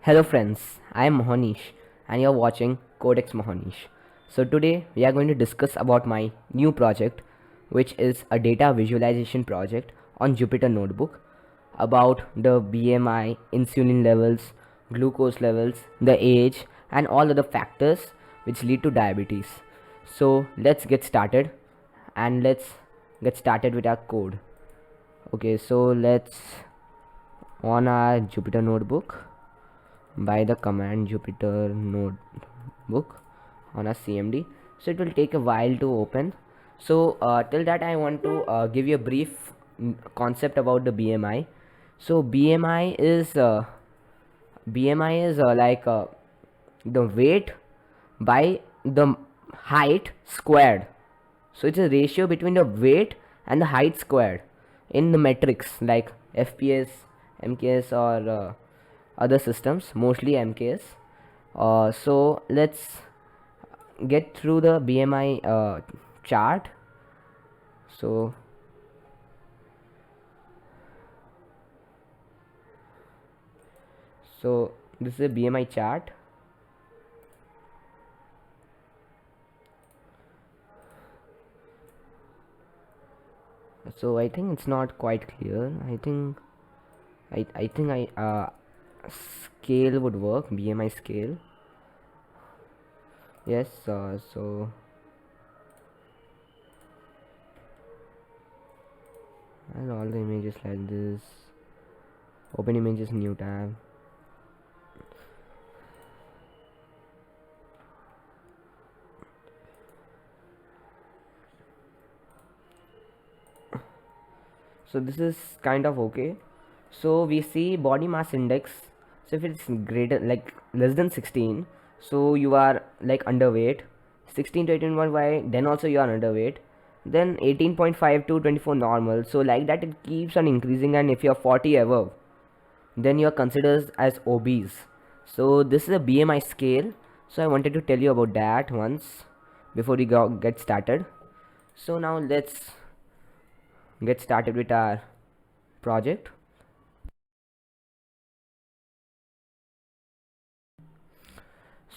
Hello friends, I am Mohnish and you are watching Codex-Mohnish. So today we are going to discuss about my new project, which is a data visualization project on Jupyter Notebook about the BMI, insulin levels, glucose levels, the age and all other factors which lead to diabetes. So let's get started and let's get started with our code. Okay, so let's on our Jupyter Notebook by the command Jupyter Notebook on a CMD. So it will take a while to open. So till that I want to give you a brief concept about the BMI. So BMI is like the weight by the height squared. So it's a ratio between the weight and the height squared in the metrics like FPS, MKS or other systems, mostly MKS. So let's get through the BMI chart. So this is a BMI chart. So I think it's not quite clear. I think scale would work, BMI scale. Yes, so and all the images like this. Open images, new tab. So this is kind of okay. So we see body mass index. So if it's greater, like less than 16, so you are like underweight. 16 to 18.5, then also you are underweight. Then 18.5 to 24 normal. So like that it keeps on increasing, and if you're 40 above, then you are considered as obese. So this is a BMI scale. So I wanted to tell you about that once before we get started. So now let's get started with our project.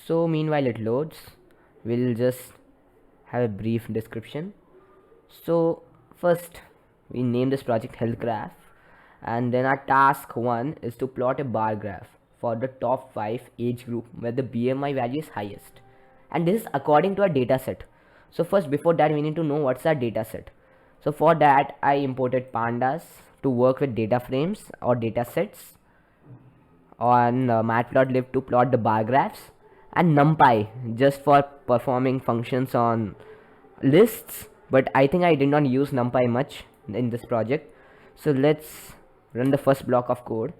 So meanwhile it loads, we'll just have a brief description. So first we name this project Heath Graph, and then our task 1 is to plot a bar graph for the top 5 age group where the BMI value is highest, and this is according to our data set. So first, before that, we need to know what's our data set. So for that I imported pandas to work with data frames or data sets, on matplotlib to plot the bar graphs, and numpy just for performing functions on lists, but I think I did not use numpy much in this project. So let's run the first block of code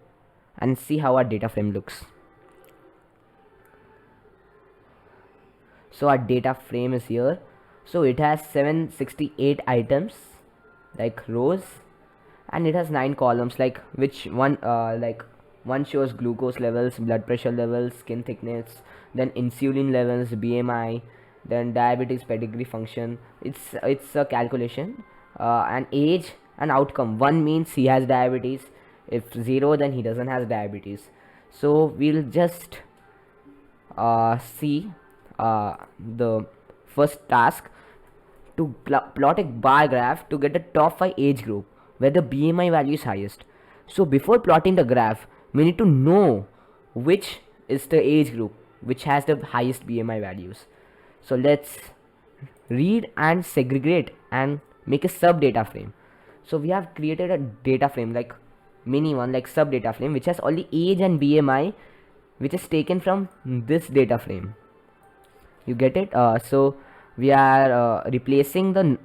and see how our data frame looks. So our data frame is here. So it has 768 items like rows, and it has 9 columns, like which one like one shows glucose levels, blood pressure levels, skin thickness, then insulin levels, BMI, then diabetes pedigree function. It's a calculation, and age and outcome. 1 means he has diabetes, if 0 then he doesn't have diabetes. So we'll just see the first task to plot a bar graph to get the top 5 age group where the BMI value is highest. So before plotting the graph, we need to know which is the age group which has the highest BMI values. So let's read and segregate and make a sub data frame. So we have created a data frame, like mini one, like sub data frame, which has only age and BMI, which is taken from this data frame. You get it? So we are replacing the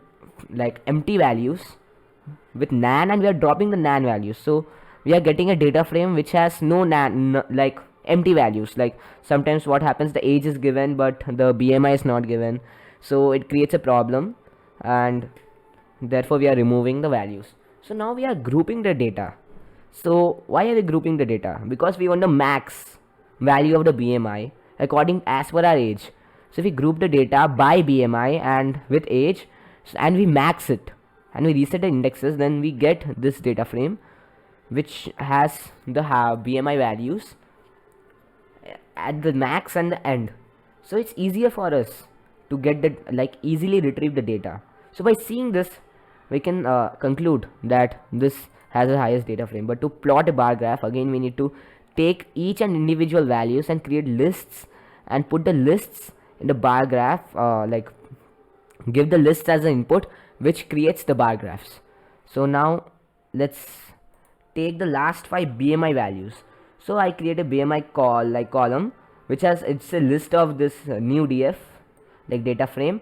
like empty values with nan, and we are dropping the nan values. So we are getting a data frame which has no nan, like empty values. Like sometimes what happens, the age is given but the BMI is not given, so it creates a problem, and therefore we are removing the values. So now we are grouping the data. So why are we grouping the data? Because we want the max value of the BMI according as per our age. So if we group the data by BMI and with age, and we max it and we reset the indexes, then we get this data frame. which has the BMI values at the max and the end. So it's easier for us to get the easily retrieve the data. So by seeing this, we can conclude that this has the highest data frame. But to plot a bar graph, again we need to take each and individual values and create lists and put the lists in the bar graph, give the list as an input, which creates the bar graphs. So now let's take the last 5 BMI values. So I create a BMI column, which has, it's a list of this new DF data frame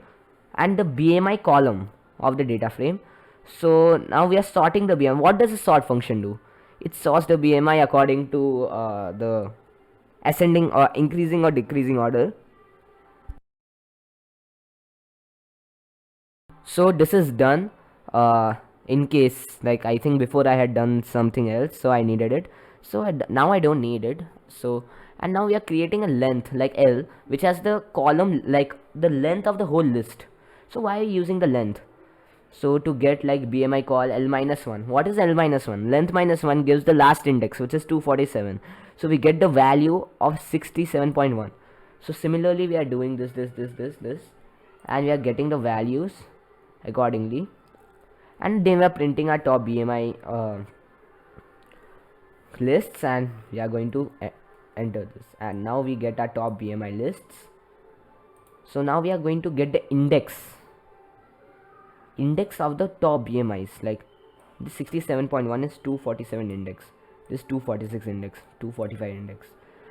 and the BMI column of the data frame. So now we are sorting the BMI. What does the sort function do? It sorts the BMI according to the ascending or increasing or decreasing order. So this is done in case, I think before I had done something else, so I needed it. So now I don't need it. So, and now we are creating a length like L, which has the column the length of the whole list. So why are you using the length? So to get BMI call L minus 1. What is L minus 1? Length minus 1 gives the last index, which is 247. So we get the value of 67.1. So similarly we are doing this, and we are getting the values accordingly, and then we are printing our top BMI lists, and we are going to enter this, and now we get our top BMI lists. So now we are going to get the index of the top BMIs. This 67.1 is 247 index, this 246 index, 245 index,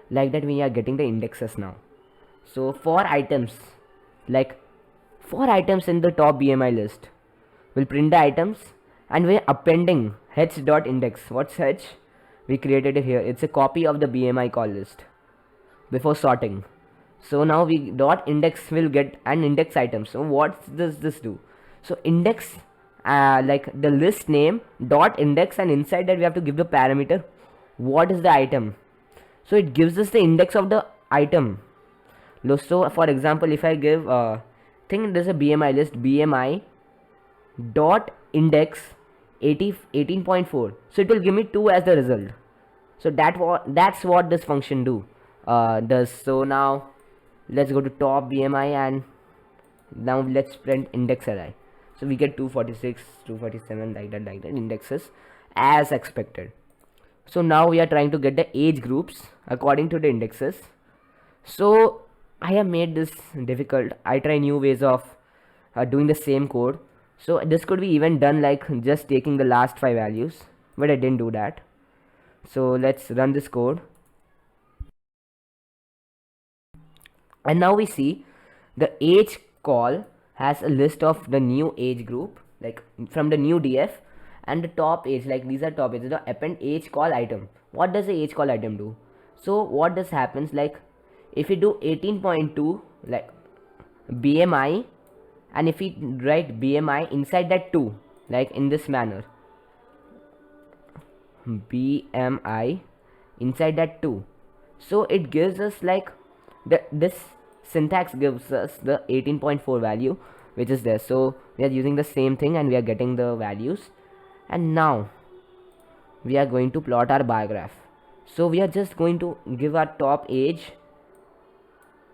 like that we are getting the indexes now. So 4 items in the top BMI list, we'll print the items, and we're appending h.index. What's h? We created it here. It's a copy of the BMI call list before sorting. So now we dot index will get an index item. So what does this do? So index the list name dot index, and inside that we have to give the parameter what is the item. So it gives us the index of the item. So for example, if I give think there's a BMI list, BMI dot index 18.4, so it will give me 2 as the result. So that's what this function does. So now let's go to top BMI, and now let's print index array. So we get 246, 247, like that indexes as expected. So now we are trying to get the age groups according to the indexes. So I have made this difficult. I try new ways of doing the same code. So this could be even done just taking the last 5 values, but I didn't do that. So let's run this code, and now we see the age call has a list of the new age group from the new DF, and the top age, these are top age, the append age call item. What does the age call item do? So what this happens, if we do 18.2 BMI, and if we write BMI inside that 2, in this manner, BMI inside that 2, so it gives us this syntax gives us the 18.4 value which is there. So we are using the same thing, and we are getting the values, and now we are going to plot our bar graph. So we are just going to give our top age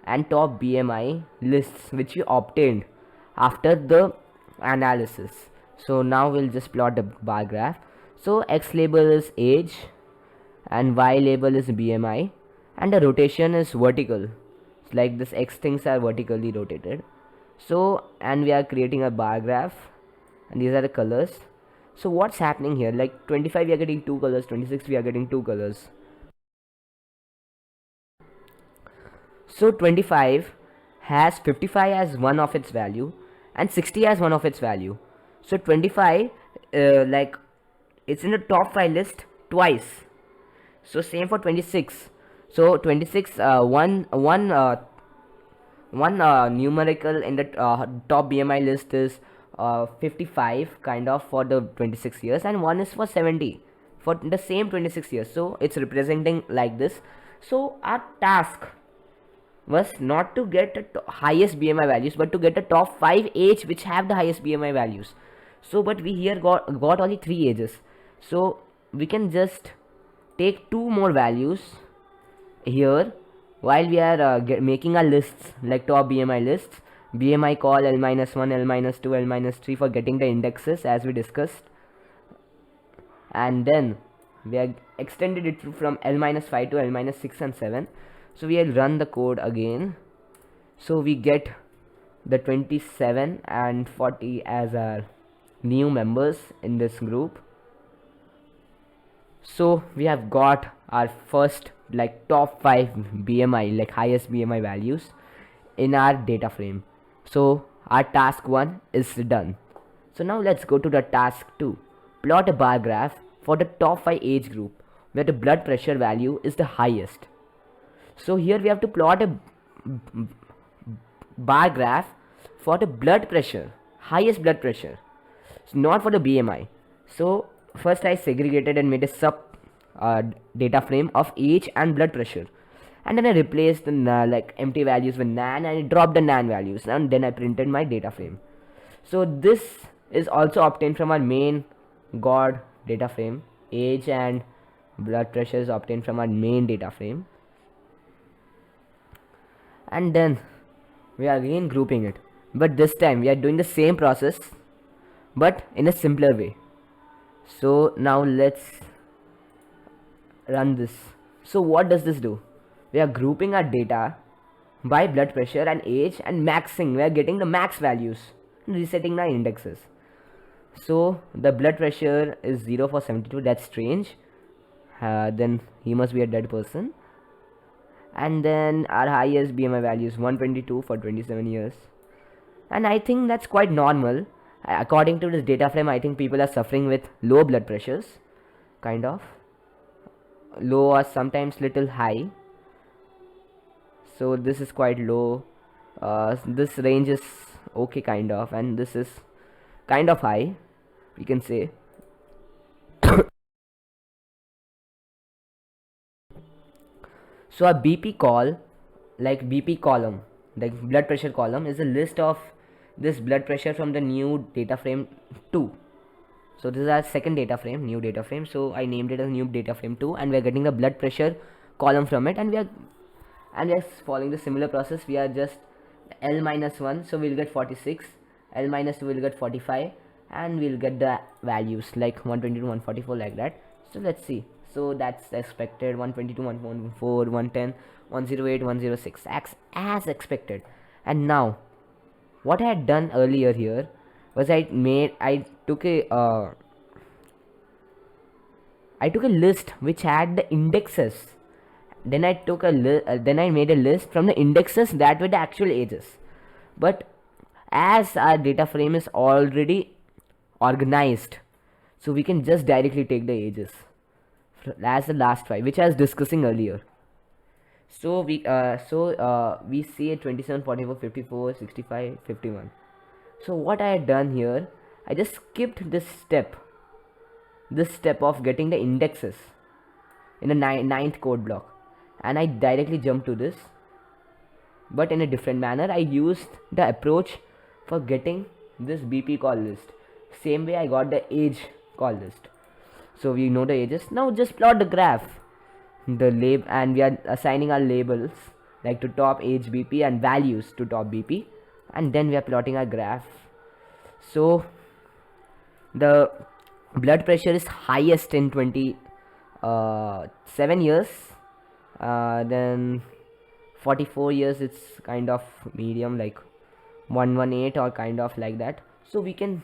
and top BMI lists which we obtained after the analysis. So now we'll just plot the bar graph. So X label is age and Y label is BMI, and the rotation is vertical. It's this X things are vertically rotated. So, and we are creating a bar graph, and these are the colors. So what's happening here? 25 we are getting 2 colors, 26 we are getting 2 colors. So 25 has 55 as one of its value and 60 as one of its value. So 25 it's in the top 5 list twice. So same for 26. So 26 one numerical in the top BMI list is 55 kind of for the 26 years, and one is for 70 for the same 26 years. So it's representing like this. So our task was not to get the highest BMI values, but to get the top 5 age which have the highest BMI values. So but we here got only 3 ages. So we can just take two more values here while we are making our lists, like top BMI lists. BMI call L minus 1, L minus 2, L minus 3 for getting the indexes as we discussed, and then we have extended it from L minus 5 to L minus 6 and 7. So we will run the code again. So we get the 27 and 40 as our new members in this group. So we have got our first like top 5 BMI, like highest BMI values in our data frame. So our task 1 is done. So now let's go to the task 2. Plot a bar graph for the top 5 age group where the blood pressure value is the highest. So here we have to plot a bar graph for the blood pressure, highest blood pressure, so not for the BMI. So first I segregated and made a sub data frame of age and blood pressure, and then I replaced the like empty values with nan, and I dropped the nan values, and then I printed my data frame. So this is also obtained from our main god data frame. Age and blood pressure is obtained from our main data frame, and then we are again grouping it, but this time we are doing the same process but in a simpler way. So now let's run this. So what does this do? We are grouping our data by blood pressure and age and maxing. We are getting the max values and resetting our indexes. So the blood pressure is 0 for 72. That's strange. Then he must be a dead person. And then our highest BMI value is 122 for 27 years. And I think that's quite normal. According to this data frame, I think people are suffering with low blood pressures, kind of low or sometimes little high. So this is quite low. This range is okay, kind of, and this is kind of high, we can say. So a BP call, like BP column, like blood pressure column, is a list of this blood pressure from the new data frame 2. So this is our second data frame, new data frame. So I named it as new data frame 2, and we are getting the blood pressure column from it, and we are following the similar process. We are just L minus 1, so we'll get 46. L minus 2 will get 45, and we'll get the values like 122, 144, like that. So let's see. So that's expected. 122, 114, 110, 108, 106, as expected. And now what I had done earlier here was I took a list which had the indexes. Then I made a list from the indexes that were the actual ages. But as our data frame is already organized, so we can just directly take the ages as the last 5, which I was discussing earlier. So we see 27, 44, 54, 65, 51. So what I had done here, I just skipped this step of getting the indexes in the ninth code block, and I directly jumped to this, but in a different manner. I used the approach for getting this BP call list. Same way I got the age call list. So we know the ages. Now just plot the graph, and we are assigning our labels like to top age BP and values to top BP, and then we are plotting our graph. So the blood pressure is highest in 27 years, then 44 years it's kind of medium, like 118 or kind of like that. So we can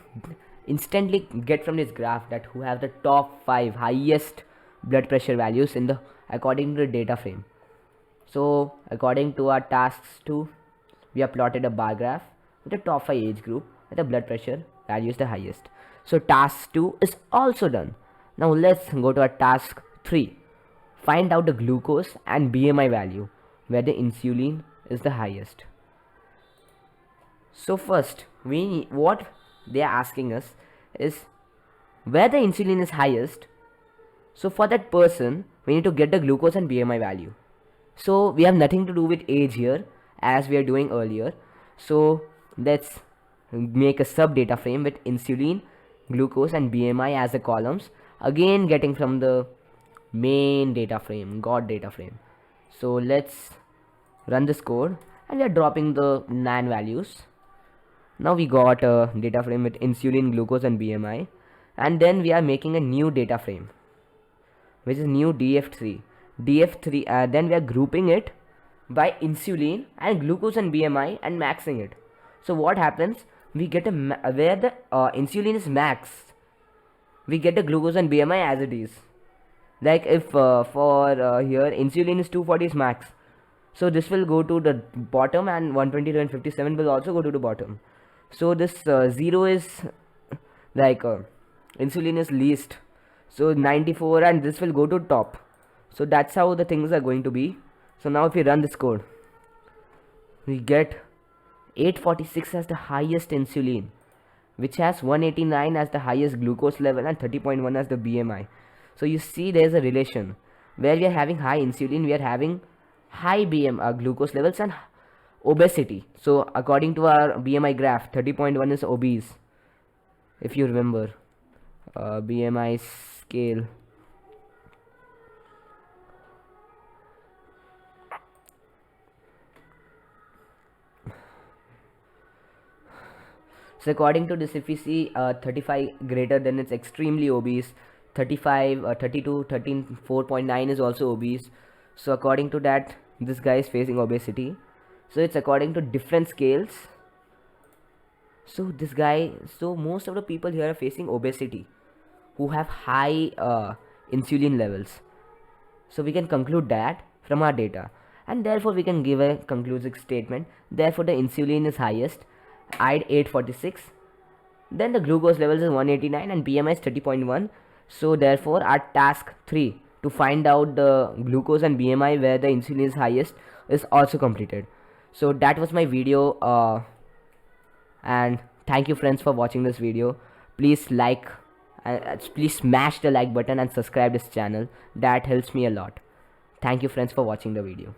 instantly get from this graph that who have the top 5 highest blood pressure values in the according to the data frame. So according to our tasks 2, we have plotted a bar graph with the top 5 age group where the blood pressure value is the highest. So task 2 is also done. Now let's go to our task 3. Find out the glucose and BMI value where the insulin is the highest. So first, what they are asking us is where the insulin is highest. So for that person, we need to get the glucose and BMI value. So we have nothing to do with age here, as we are doing earlier. So let's make a sub data frame with insulin, glucose and BMI as the columns. again getting from the main data frame, god data frame. So let's run this code, and we are dropping the nan values. Now we got a data frame with insulin, glucose and BMI, and then we are making a new data frame which is new df3. Then we are grouping it by insulin and glucose and BMI and maxing it. So what happens, we get where the insulin is max, we get the glucose and BMI as it is. Like if for here insulin is 240 is max, so this will go to the bottom, and 122 and 57 will also go to the bottom. So this 0 is like insulin is least, so 94, and this will go to top. So that's how the things are going to be. So now if we run this code, we get 846 as the highest insulin, which has 189 as the highest glucose level and 30.1 as the BMI. So you see there's a relation where we are having high insulin, we are having high glucose levels and obesity. So according to our BMI graph, 30.1 is obese, if you remember. BMI scale. So according to this, if we see 35 greater, then it's extremely obese. 35, 32, 13, 4.9 is also obese. So according to that, this guy is facing obesity. So it's according to different scales. So this guy, so most of the people here are facing obesity who have high insulin levels. So we can conclude that from our data, and therefore we can give a conclusive statement. Therefore the insulin is highest at 846, then the glucose levels is 189 and BMI is 30.1. So therefore our task 3 to find out the glucose and BMI where the insulin is highest is also completed. So that was my video, and thank you friends for watching this video. Please like, please smash the like button and subscribe this channel. That helps me a lot. Thank you friends for watching the video.